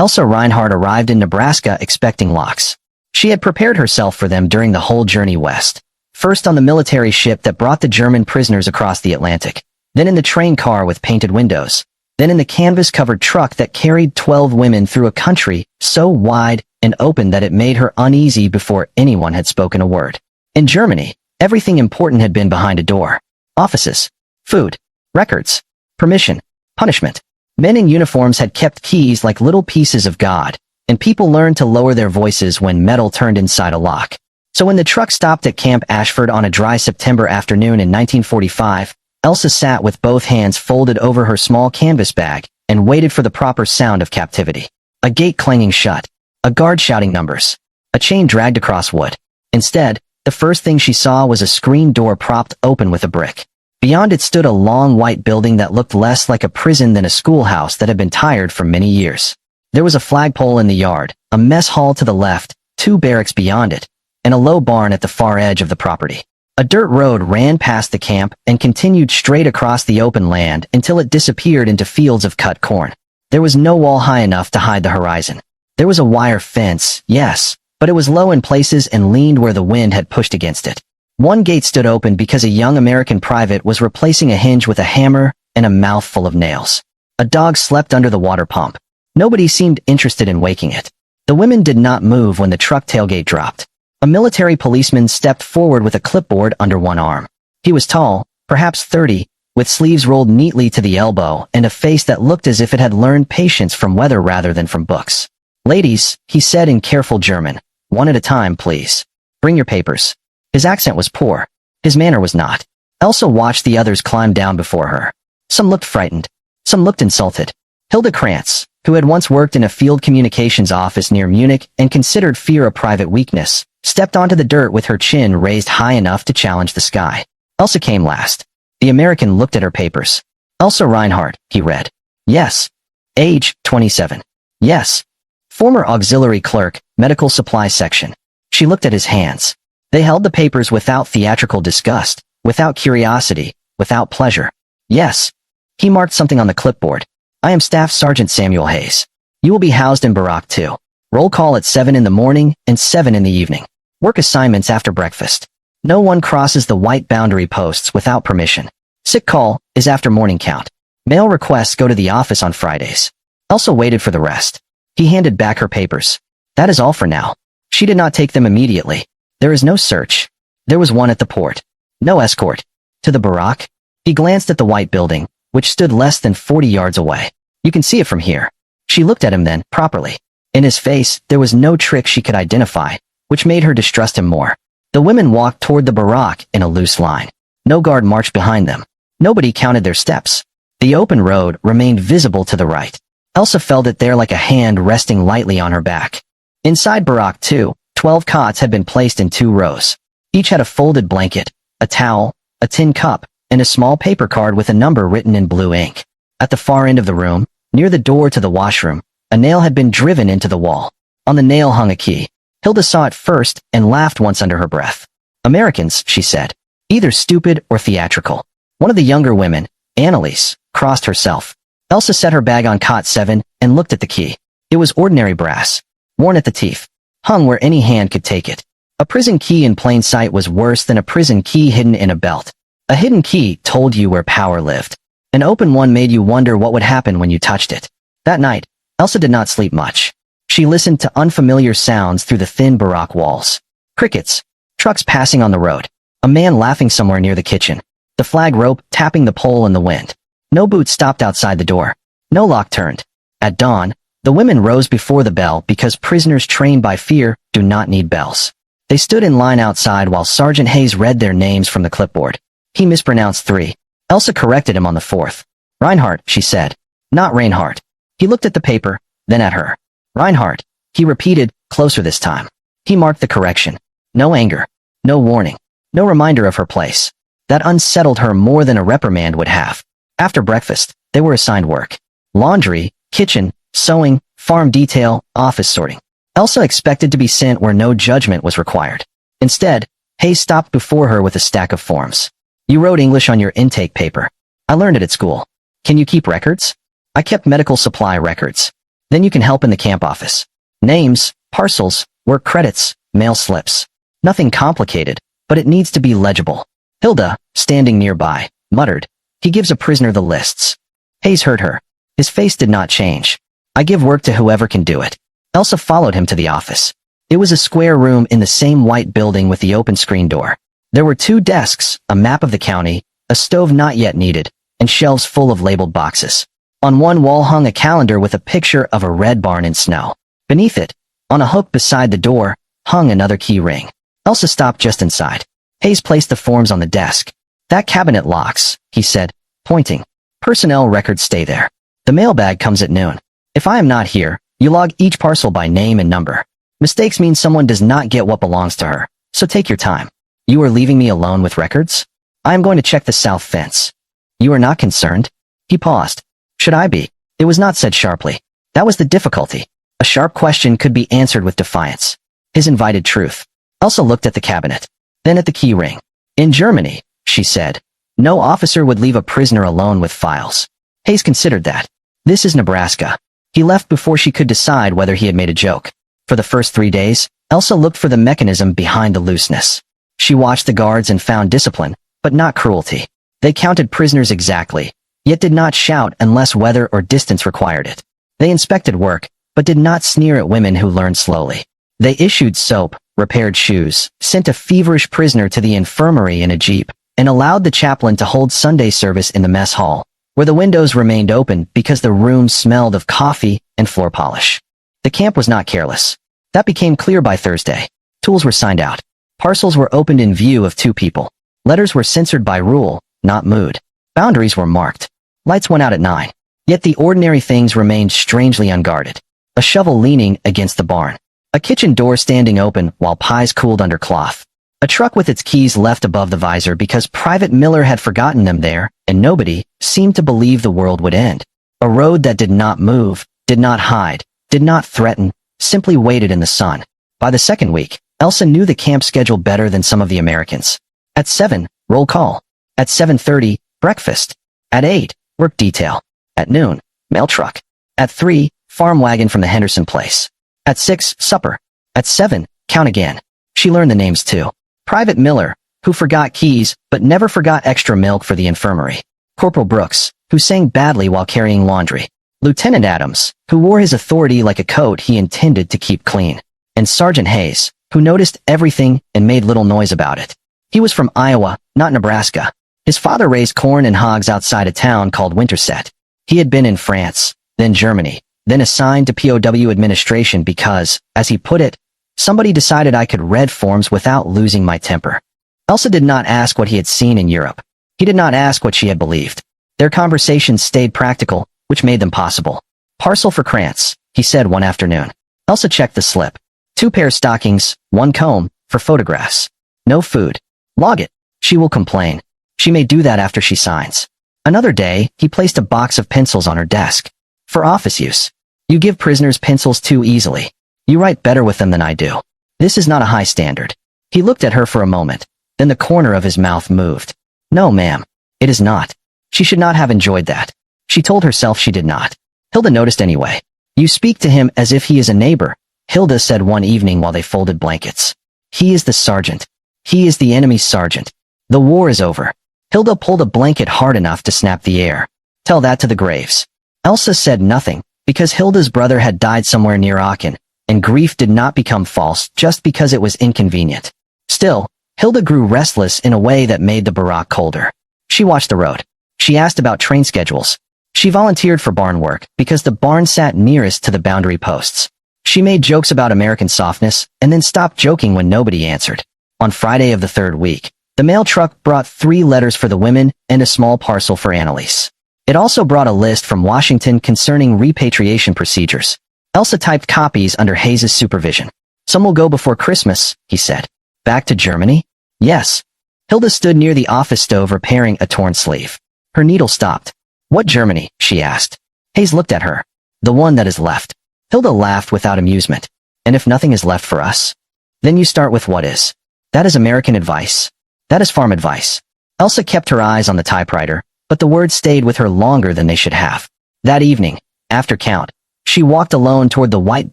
Elsa Reinhardt arrived in Nebraska expecting locks. She had prepared herself for them during the whole journey west. First on the military ship that brought the German prisoners across the Atlantic, then in the train car with painted windows, then in the canvas-covered truck that carried 12 women through a country so wide and open that it made her uneasy before anyone had spoken a word. In Germany, everything important had been behind a door. Offices, food, records, permission, punishment. Men in uniforms had kept keys like little pieces of God, and people learned to lower their voices when metal turned inside a lock. So when the truck stopped at Camp Ashford on a dry September afternoon in 1945, Elsa sat with both hands folded over her small canvas bag and waited for the proper sound of captivity. A gate clanging shut, a guard shouting numbers, a chain dragged across wood. Instead, the first thing she saw was a screen door propped open with a brick. Beyond it stood a long white building that looked less like a prison than a schoolhouse that had been tired for many years. There was a flagpole in the yard, a mess hall to the left, 2 barracks beyond it, and a low barn at the far edge of the property. A dirt road ran past the camp and continued straight across the open land until it disappeared into fields of cut corn. There was no wall high enough to hide the horizon. There was a wire fence, yes, but it was low in places and leaned where the wind had pushed against it. One gate stood open because a young American private was replacing a hinge with a hammer and a mouthful of nails. A dog slept under the water pump. Nobody seemed interested in waking it. The women did not move when the truck tailgate dropped. A military policeman stepped forward with a clipboard under one arm. He was tall, perhaps 30, with sleeves rolled neatly to the elbow and a face that looked as if it had learned patience from weather rather than from books. "Ladies," he said in careful German, "one at a time, please. Bring your papers." His accent was poor. His manner was not. Elsa watched the others climb down before her. Some looked frightened. Some looked insulted. Hilda Krantz, who had once worked in a field communications office near Munich and considered fear a private weakness, stepped onto the dirt with her chin raised high enough to challenge the sky. Elsa came last. The American looked at her papers. Elsa Reinhardt, he read. Yes. Age, 27. Yes. Former auxiliary clerk, medical supply section. She looked at his hands. They held the papers without theatrical disgust, without curiosity, without pleasure. Yes. He marked something on the clipboard. I am Staff Sergeant Samuel Hayes. You will be housed in Barrack 2. Roll call at 7 in the morning and 7 in the evening. Work assignments after breakfast. No one crosses the white boundary posts without permission. Sick call is after morning count. Mail requests go to the office on Fridays. Elsa waited for the rest. He handed back her papers. That is all for now. She did not take them immediately. There is no search. There was one at the port. No escort. To the Barrack? He glanced at the white building, which stood less than 40 yards away. You can see it from here. She looked at him then, properly. In his face, there was no trick she could identify, which made her distrust him more. The women walked toward the Barrack in a loose line. No guard marched behind them. Nobody counted their steps. The open road remained visible to the right. Elsa felt it there like a hand resting lightly on her back. Inside Barrack 2, 12 cots had been placed in 2 rows. Each had a folded blanket, a towel, a tin cup, and a small paper card with a number written in blue ink. At the far end of the room, near the door to the washroom, a nail had been driven into the wall. On the nail hung a key. Hilda saw it first and laughed once under her breath. Americans, she said. Either stupid or theatrical. One of the younger women, Annalise, crossed herself. Elsa set her bag on cot 7 and looked at the key. It was ordinary brass, worn at the teeth, hung where any hand could take it. A prison key in plain sight was worse than a prison key hidden in a belt. A hidden key told you where power lived. An open one made you wonder what would happen when you touched it. That night, Elsa did not sleep much. She listened to unfamiliar sounds through the thin Barrack walls. Crickets, trucks passing on the road, a man laughing somewhere near the kitchen, the flag rope tapping the pole in the wind. No boot stopped outside the door. No lock turned. At dawn, the women rose before the bell because prisoners trained by fear do not need bells. They stood in line outside while Sergeant Hayes read their names from the clipboard. He mispronounced 3. Elsa corrected him on the 4th. Reinhardt, she said. Not Reinhardt. He looked at the paper, then at her. Reinhardt, he repeated, closer this time. He marked the correction. No anger. No warning. No reminder of her place. That unsettled her more than a reprimand would have. After breakfast, they were assigned work. Laundry, kitchen, sewing, farm detail, office sorting. Elsa expected to be sent where no judgment was required. Instead, Hayes stopped before her with a stack of forms. You wrote English on your intake paper. I learned it at school. Can you keep records? I kept medical supply records. Then you can help in the camp office. Names, parcels, work credits, mail slips. Nothing complicated, but it needs to be legible. Hilda, standing nearby, muttered, "He gives a prisoner the lists." Hayes heard her. His face did not change. "I give work to whoever can do it." Elsa followed him to the office. It was a square room in the same white building with the open screen door. There were 2 desks, a map of the county, a stove not yet needed, and shelves full of labeled boxes. On one wall hung a calendar with a picture of a red barn in snow. Beneath it, on a hook beside the door, hung another key ring. Elsa stopped just inside. Hayes placed the forms on the desk. "That cabinet locks," he said, pointing. "Personnel records stay there. The mailbag comes at noon. If I am not here, you log each parcel by name and number. Mistakes mean someone does not get what belongs to her, so take your time. You are leaving me alone with records? I am going to check the south fence." "You are not concerned?" He paused. "Should I be?" It was not said sharply. That was the difficulty. A sharp question could be answered with defiance. His invited truth. Elsa looked at the cabinet, then at the key ring. "In Germany," she said, "no officer would leave a prisoner alone with files." Hayes considered that. This is Nebraska. He left before she could decide whether he had made a joke. For the first 3 days, Elsa looked for the mechanism behind the looseness. She watched the guards and found discipline, but not cruelty. They counted prisoners exactly, yet did not shout unless weather or distance required it. They inspected work, but did not sneer at women who learned slowly. They issued soap, repaired shoes, sent a feverish prisoner to the infirmary in a jeep, and allowed the chaplain to hold Sunday service in the mess hall, where the windows remained open because the room smelled of coffee and floor polish. The camp was not careless. That became clear by Thursday. Tools were signed out. Parcels were opened in view of 2 people. Letters were censored by rule, not mood. Boundaries were marked. Lights went out at 9. Yet the ordinary things remained strangely unguarded. A shovel leaning against the barn. A kitchen door standing open while pies cooled under cloth. A truck with its keys left above the visor because Private Miller had forgotten them there, and nobody seemed to believe the world would end. A road that did not move, did not hide, did not threaten, simply waited in the sun. By the second week, Elsa knew the camp schedule better than some of the Americans. At 7, roll call. At 7:30, breakfast. At 8, work detail. At noon, mail truck. At 3, farm wagon from the Henderson place. At 6, supper. At 7, count again. She learned the names too. Private Miller, who forgot keys but never forgot extra milk for the infirmary. Corporal Brooks, who sang badly while carrying laundry. Lieutenant Adams, who wore his authority like a coat he intended to keep clean. And Sergeant Hayes, who noticed everything and made little noise about it. He was from Iowa, not Nebraska. His father raised corn and hogs outside a town called Winterset. He had been in France, then Germany, then assigned to POW administration because, as he put it, somebody decided I could read forms without losing my temper. Elsa did not ask what he had seen in Europe. He did not ask what she had believed. Their conversations stayed practical, which made them possible. "Parcel for Krantz," he said one afternoon. Elsa checked the slip. 2 pair stockings, 1 comb, for photographs. No food. Log it. She will complain. She may do that after she signs. Another day, he placed a box of pencils on her desk. "For office use. You give prisoners pencils too easily. You write better with them than I do. This is not a high standard." He looked at her for a moment, then the corner of his mouth moved. "No, ma'am. It is not." She should not have enjoyed that. She told herself she did not. Hilda noticed anyway. "You speak to him as if he is a neighbor," Hilda said one evening while they folded blankets. "He is the sergeant. He is the enemy's sergeant. The war is over." Hilda pulled a blanket hard enough to snap the air. "Tell that to the graves." Elsa said nothing, because Hilda's brother had died somewhere near Aachen, and grief did not become false just because it was inconvenient. Still, Hilda grew restless in a way that made the barack colder. She watched the road. She asked about train schedules. She volunteered for barn work because the barn sat nearest to the boundary posts. She made jokes about American softness and then stopped joking when nobody answered. On Friday of the 3rd week, the mail truck brought 3 letters for the women and a small parcel for Annalise. It also brought a list from Washington concerning repatriation procedures. Elsa typed copies under Hayes' supervision. "Some will go before Christmas," he said. "Back to Germany?" "Yes." Hilda stood near the office stove repairing a torn sleeve. Her needle stopped. "What Germany?" she asked. Hayes looked at her. "The one that is left." Hilda laughed without amusement. "And if nothing is left for us? Then you start with what is. That is American advice. That is farm advice." Elsa kept her eyes on the typewriter, but the words stayed with her longer than they should have. That evening, after count, She walked alone toward the white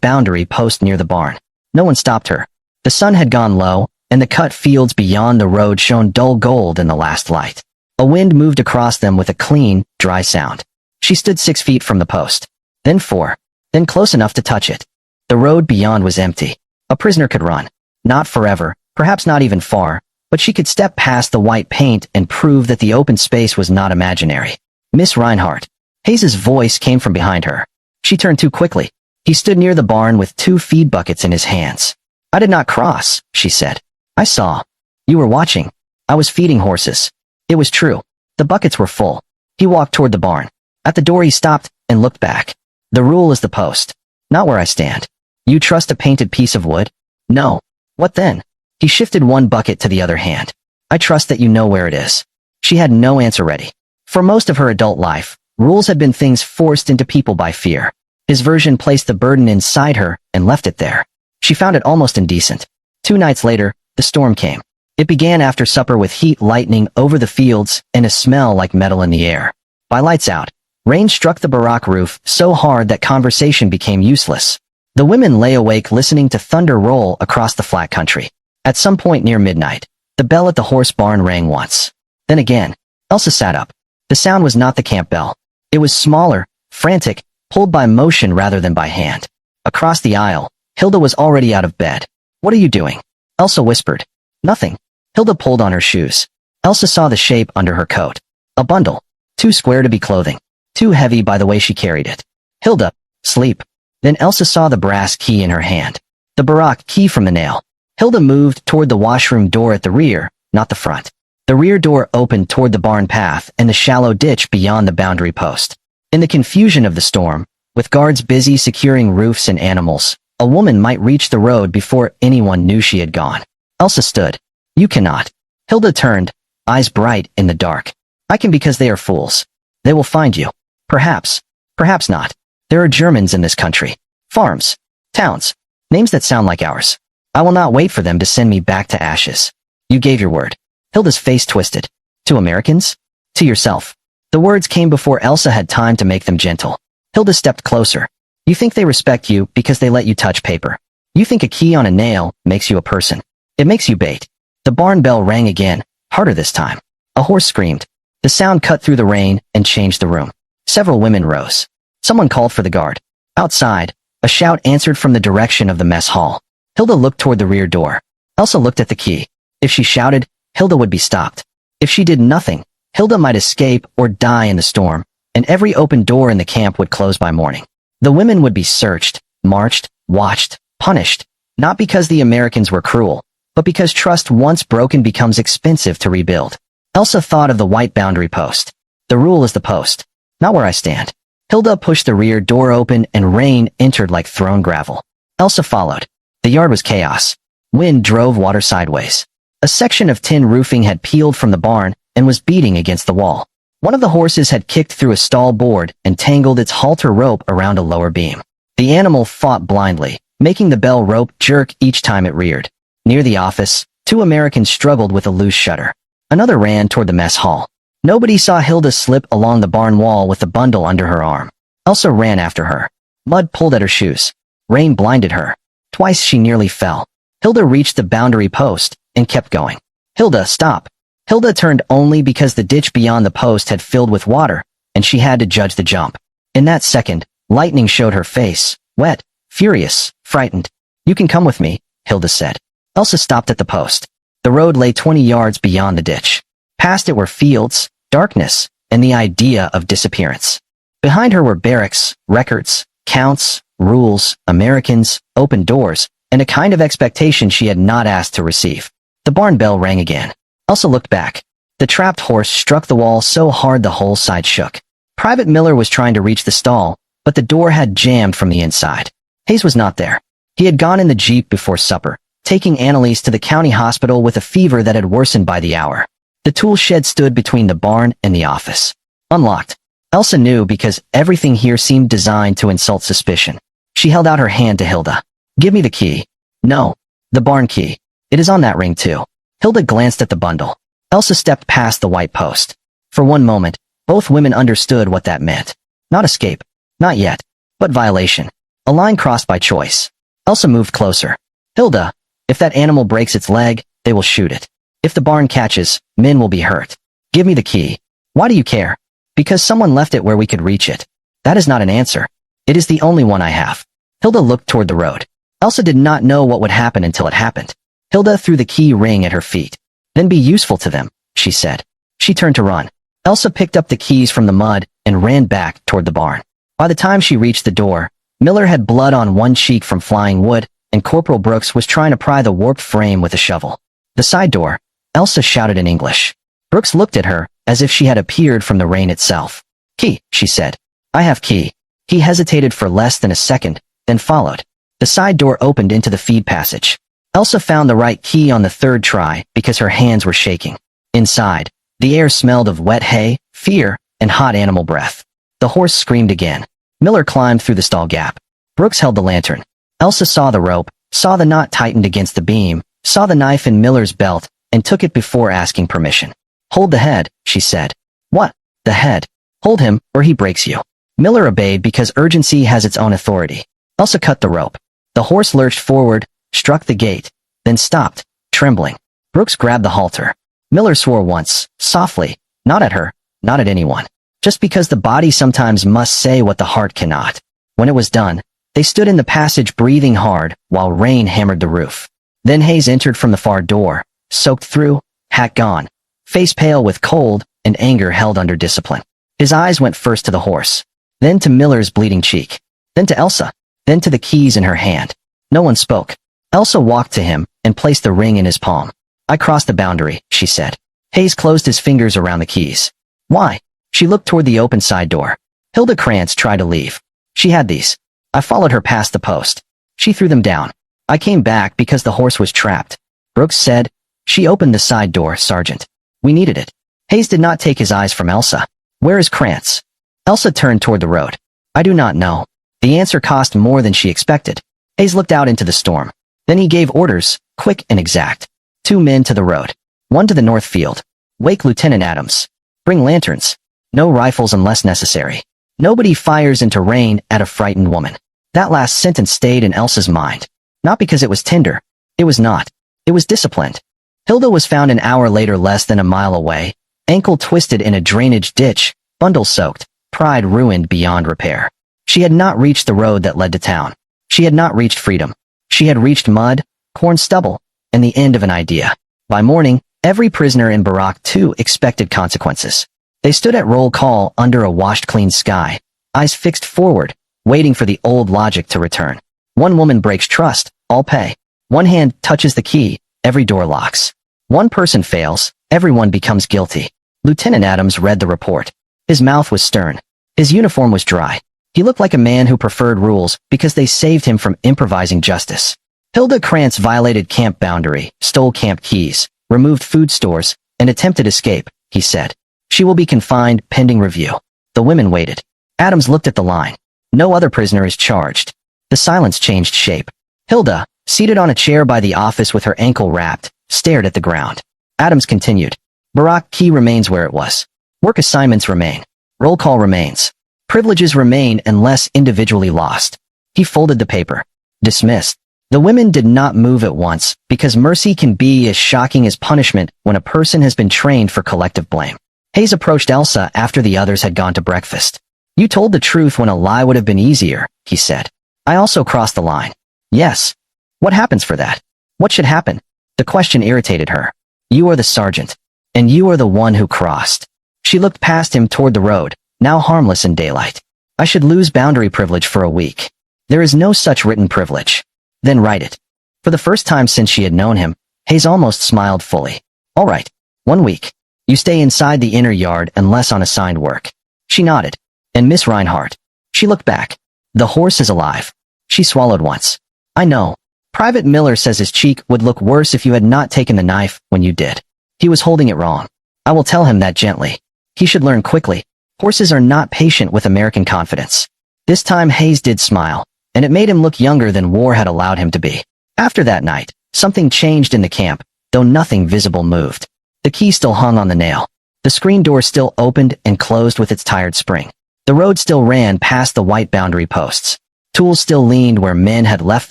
boundary post near the barn. No one stopped her. The sun had gone low, and the cut fields beyond the road shone dull gold in the last light. A wind moved across them with a clean, dry sound. She stood 6 feet from the post. Then 4. Then close enough to touch it. The road beyond was empty. A prisoner could run. Not forever, perhaps not even far, but she could step past the white paint and prove that the open space was not imaginary. Miss Reinhardt. Hayes's voice came from behind her. She turned too quickly. He stood near the barn with 2 feed buckets in his hands. I did not cross, she said. I saw. You were watching. I was feeding horses. It was true. The buckets were full. He walked toward the barn. At the door he stopped and looked back. The rule is the post. Not where I stand. You trust a painted piece of wood? No. What then? He shifted one bucket to the other hand. I trust that you know where it is. She had no answer ready. For most of her adult life, rules had been things forced into people by fear. His version placed the burden inside her and left it there. She found it almost indecent. 2 nights later, the storm came. It began after supper with heat lightning over the fields and a smell like metal in the air. By lights out, rain struck the barack roof so hard that conversation became useless. The women lay awake listening to thunder roll across the flat country. At some point near midnight, the bell at the horse barn rang once. Then again. Elsa sat up. The sound was not the camp bell. It was smaller, frantic, pulled by motion rather than by hand. Across the aisle, Hilda was already out of bed. What are you doing? Elsa whispered. Nothing. Hilda pulled on her shoes. Elsa saw the shape under her coat. A bundle. Too square to be clothing. Too heavy by the way she carried it. Hilda, sleep. Then Elsa saw the brass key in her hand. The barack key from the nail. Hilda moved toward the washroom door at the rear, not the front. The rear door opened toward the barn path and the shallow ditch beyond the boundary post. In the confusion of the storm, with guards busy securing roofs and animals, a woman might reach the road before anyone knew she had gone. Elsa stood. You cannot. Hilda turned, eyes bright in the dark. I can because they are fools. They will find you. Perhaps. Perhaps not. There are Germans in this country. Farms. Towns. Names that sound like ours. I will not wait for them to send me back to ashes. You gave your word. Hilda's face twisted. To Americans? To yourself. The words came before Elsa had time to make them gentle. Hilda stepped closer. You think they respect you because they let you touch paper. You think a key on a nail makes you a person. It makes you bait. The barn bell rang again, harder this time. A horse screamed. The sound cut through the rain and changed the room. Several women rose. Someone called for the guard. Outside, a shout answered from the direction of the mess hall. Hilda looked toward the rear door. Elsa looked at the key. If she shouted, Hilda would be stopped. If she did nothing, Hilda might escape or die in the storm, and every open door in the camp would close by morning. The women would be searched, marched, watched, punished, not because the Americans were cruel, but because trust once broken becomes expensive to rebuild. Elsa thought of the white boundary post. The rule is the post, not where I stand. Hilda pushed the rear door open and rain entered like thrown gravel. Elsa followed. The yard was chaos. Wind drove water sideways. A section of tin roofing had peeled from the barn and was beating against the wall. One of the horses had kicked through a stall board and tangled its halter rope around a lower beam. The animal fought blindly, making the bell rope jerk each time it reared. Near the office, 2 Americans struggled with a loose shutter. Another ran toward the mess hall. Nobody saw Hilda slip along the barn wall with the bundle under her arm. Elsa ran after her. Mud pulled at her shoes. Rain blinded her. Twice she nearly fell. Hilda reached the boundary post and kept going. Hilda, stop. Hilda turned only because the ditch beyond the post had filled with water, and she had to judge the jump. In that second, lightning showed her face, wet, furious, frightened. You can come with me, Hilda said. Elsa stopped at the post. The road lay 20 yards beyond the ditch. Past it were fields, darkness, and the idea of disappearance. Behind her were barracks, records, counts, rules, Americans, open doors, and a kind of expectation she had not asked to receive. The barn bell rang again. Elsa looked back. The trapped horse struck the wall so hard the whole side shook. Private Miller was trying to reach the stall, but the door had jammed from the inside. Hayes was not there. He had gone in the jeep before supper, taking Annalise to the county hospital with a fever that had worsened by the hour. The tool shed stood between the barn and the office. Unlocked. Elsa knew because everything here seemed designed to insult suspicion. She held out her hand to Hilda. Give me the key. No. The barn key. It is on that ring too. Hilda glanced at the bundle. Elsa stepped past the white post. For one moment, both women understood what that meant. Not escape. Not yet. What violation? A line crossed by choice. Elsa moved closer. Hilda, if that animal breaks its leg, they will shoot it. If the barn catches, Min will be hurt. Give me the key. Why do you care? Because someone left it where we could reach it. That is not an answer. It is the only one I have. Hilda looked toward the road. Elsa did not know what would happen until it happened. Hilda threw the key ring at her feet. Then be useful to them, she said. She turned to run. Elsa picked up the keys from the mud and ran back toward the barn. By the time she reached the door, Miller had blood on one cheek from flying wood, and Corporal Brooks was trying to pry the warped frame with a shovel. The side door. Elsa shouted in English. Brooks looked at her, as if she had appeared from the rain itself. Key, she said. I have key. He hesitated for less than a second, then followed. The side door opened into the feed passage. Elsa found the right key on the third try because her hands were shaking. Inside, the air smelled of wet hay, fear, and hot animal breath. The horse screamed again. Miller climbed through the stall gap. Brooks held the lantern. Elsa saw the rope, saw the knot tightened against the beam, saw the knife in Miller's belt, and took it before asking permission. Hold the head, she said. What? The head? Hold him, or he breaks you. Miller obeyed because urgency has its own authority. Elsa cut the rope. The horse lurched forward, struck the gate, then stopped, trembling. Brooks grabbed the halter. Miller swore once, softly, not at her, not at anyone. Just because the body sometimes must say what the heart cannot. When it was done, they stood in the passage breathing hard while rain hammered the roof. Then Hayes entered from the far door, soaked through, hat gone, face pale with cold and anger held under discipline. His eyes went first to the horse, then to Miller's bleeding cheek, then to Elsa, then to the keys in her hand. No one spoke. Elsa walked to him and placed the ring in his palm. I crossed the boundary, she said. Hayes closed his fingers around the keys. Why? She looked toward the open side door. Hilda Krantz tried to leave. She had these. I followed her past the post. She threw them down. I came back because the horse was trapped. Brooks said. She opened the side door, Sergeant. We needed it. Hayes did not take his eyes from Elsa. Where is Krantz? Elsa turned toward the road. I do not know. The answer cost more than she expected. Hayes looked out into the storm. Then he gave orders, quick and exact. 2 men to the road. 1 to the north field. Wake Lieutenant Adams. Bring lanterns. No rifles unless necessary. Nobody fires into rain at a frightened woman. That last sentence stayed in Elsa's mind. Not because it was tender. It was not. It was disciplined. Hilda was found an hour later less than a mile away, ankle twisted in a drainage ditch, bundle soaked, pride ruined beyond repair. She had not reached the road that led to town. She had not reached freedom. She had reached mud, corn stubble, and the end of an idea. By morning, every prisoner in Barrack 2 expected consequences. They stood at roll call under a washed-clean sky, eyes fixed forward, waiting for the old logic to return. One woman breaks trust, all pay. One hand touches the key, every door locks. One person fails, everyone becomes guilty. Lieutenant Adams read the report. His mouth was stern. His uniform was dry. He looked like a man who preferred rules because they saved him from improvising justice. Hilda Krantz violated camp boundary, stole camp keys, removed food stores, and attempted escape, he said. She will be confined pending review. The women waited. Adams looked at the line. No other prisoner is charged. The silence changed shape. Hilda, seated on a chair by the office with her ankle wrapped, stared at the ground. Adams continued. Barrack key remains where it was. Work assignments remain. Roll call remains. Privileges remain unless individually lost. He folded the paper. Dismissed. The women did not move at once because mercy can be as shocking as punishment when a person has been trained for collective blame. Hayes approached Elsa after the others had gone to breakfast. You told the truth when a lie would have been easier, he said. I also crossed the line. Yes. What happens for that? What should happen? The question irritated her. You are the sergeant. And you are the one who crossed. She looked past him toward the road, now harmless in daylight. I should lose boundary privilege for a week. There is no such written privilege. Then write it. For the first time since she had known him, Hayes almost smiled fully. All right. 1 week. You stay inside the inner yard unless on assigned work. She nodded. And Miss Reinhardt. She looked back. The horse is alive. She swallowed once. I know. Private Miller says his cheek would look worse if you had not taken the knife when you did. He was holding it wrong. I will tell him that gently. He should learn quickly. Horses are not patient with American confidence. This time Hayes did smile, and it made him look younger than war had allowed him to be. After that night, something changed in the camp, though nothing visible moved. The key still hung on the nail. The screen door still opened and closed with its tired spring. The road still ran past the white boundary posts. Tools still leaned where men had left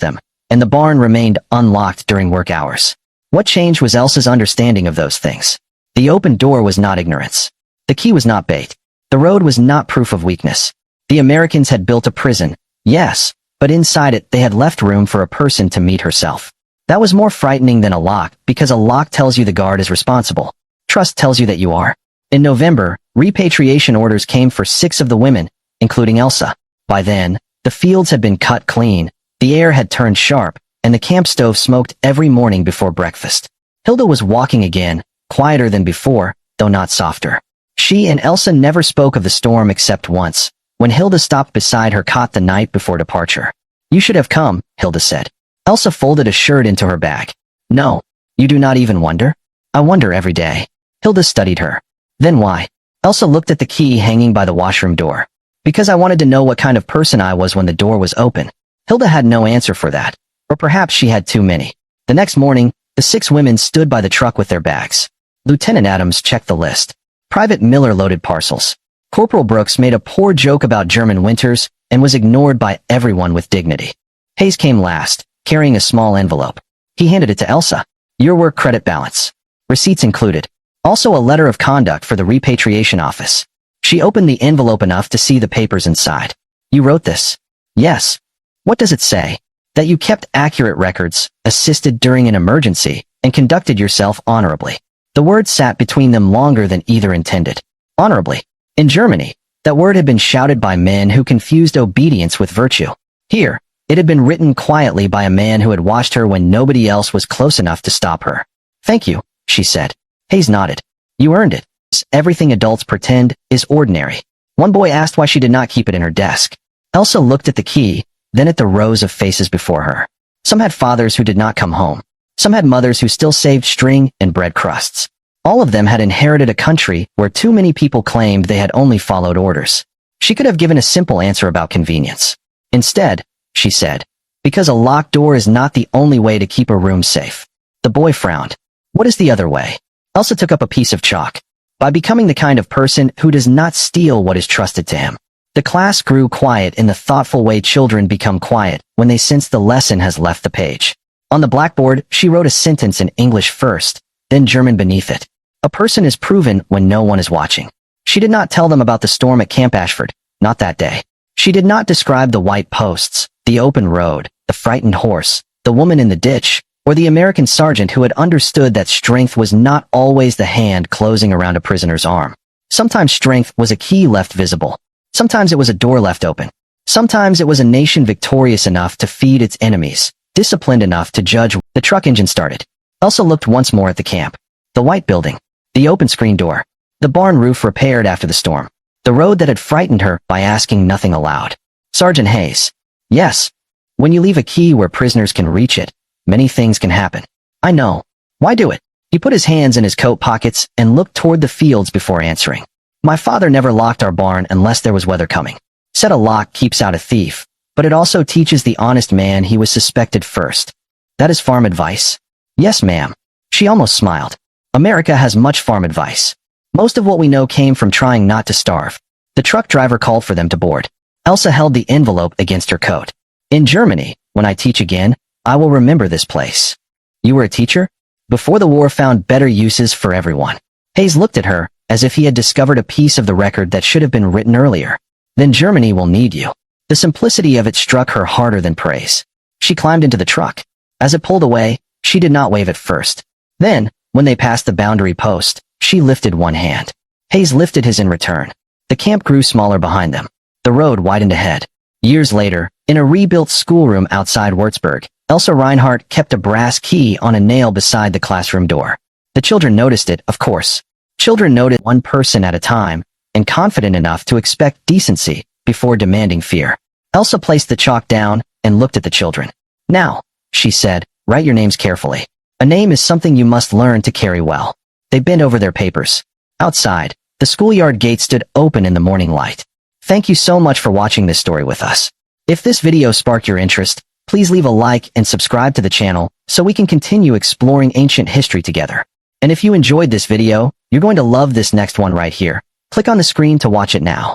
them, and the barn remained unlocked during work hours. What changed was Elsa's understanding of those things. The open door was not ignorance. The key was not bait. The road was not proof of weakness. The Americans had built a prison, yes, but inside it they had left room for a person to meet herself. That was more frightening than a lock, because a lock tells you the guard is responsible. Trust tells you that you are. In November, repatriation orders came for 6 of the women, including Elsa. By then, the fields had been cut clean, the air had turned sharp, and the camp stove smoked every morning before breakfast. Hilda was walking again, quieter than before, though not softer. She and Elsa never spoke of the storm except once, when Hilda stopped beside her cot the night before departure. "You should have come," Hilda said. Elsa folded a shirt into her bag. "No, you do not even wonder?" "I wonder every day." Hilda studied her. "Then why?" Elsa looked at the key hanging by the washroom door. "Because I wanted to know what kind of person I was when the door was open." Hilda had no answer for that. Or perhaps she had too many. The next morning, the 6 women stood by the truck with their bags. Lieutenant Adams checked the list. Private Miller loaded parcels. Corporal Brooks made a poor joke about German winters and was ignored by everyone with dignity. Hayes came last, carrying a small envelope. He handed it to Elsa. "Your work credit balance. Receipts included. Also a letter of conduct for the repatriation office." She opened the envelope enough to see the papers inside. "You wrote this?" "Yes." "What does it say?" "That you kept accurate records, assisted during an emergency, and conducted yourself honorably." The word sat between them longer than either intended. Honorably. In Germany, that word had been shouted by men who confused obedience with virtue. Here, it had been written quietly by a man who had watched her when nobody else was close enough to stop her. "Thank you," she said. Hayes nodded. "You earned it. Everything adults pretend is ordinary." One boy asked why she did not keep it in her desk. Elsa looked at the key, then at the rows of faces before her. Some had fathers who did not come home. Some had mothers who still saved string and bread crusts. All of them had inherited a country where too many people claimed they had only followed orders. She could have given a simple answer about convenience. Instead, she said, "Because a locked door is not the only way to keep a room safe." The boy frowned. "What is the other way?" Elsa took up a piece of chalk. "By becoming the kind of person who does not steal what is trusted to him." The class grew quiet in the thoughtful way children become quiet when they sense the lesson has left the page. On the blackboard, she wrote a sentence in English first, then German beneath it. A person is proven when no one is watching. She did not tell them about the storm at Camp Ashford, not that day. She did not describe the white posts, the open road, the frightened horse, the woman in the ditch, or the American sergeant who had understood that strength was not always the hand closing around a prisoner's arm. Sometimes strength was a key left visible. Sometimes it was a door left open. Sometimes it was a nation victorious enough to feed its enemies, disciplined enough to judge. The truck engine started. Elsa looked once more at the camp. The white building. The open screen door. The barn roof repaired after the storm. The road that had frightened her by asking nothing aloud. Sergeant Hayes. "Yes. When you leave a key where prisoners can reach it, many things can happen." "I know. Why do it?" He put his hands in his coat pockets and looked toward the fields before answering. "My father never locked our barn unless there was weather coming. Said a lock keeps out a thief, but it also teaches the honest man he was suspected first." "That is farm advice?" "Yes, ma'am." She almost smiled. "America has much farm advice. Most of what we know came from trying not to starve." The truck driver called for them to board. Elsa held the envelope against her coat. "In Germany, when I teach again, I will remember this place." "You were a teacher?" "Before the war found better uses for everyone." Hayes looked at her, as if he had discovered a piece of the record that should have been written earlier. "Then Germany will need you." The simplicity of it struck her harder than praise. She climbed into the truck. As it pulled away, she did not wave at first. Then, when they passed the boundary post, she lifted one hand. Hayes lifted his in return. The camp grew smaller behind them. The road widened ahead. Years later, in a rebuilt schoolroom outside Würzburg, Elsa Reinhardt kept a brass key on a nail beside the classroom door. The children noticed it, of course. Children noted one person at a time, and confident enough to expect decency before demanding fear. Elsa placed the chalk down and looked at the children. "Now," she said, "write your names carefully. A name is something you must learn to carry well." They bent over their papers. Outside, the schoolyard gate stood open in the morning light. Thank you so much for watching this story with us. If this video sparked your interest, please leave a like and subscribe to the channel so we can continue exploring ancient history together. And if you enjoyed this video, you're going to love this next one right here. Click on the screen to watch it now.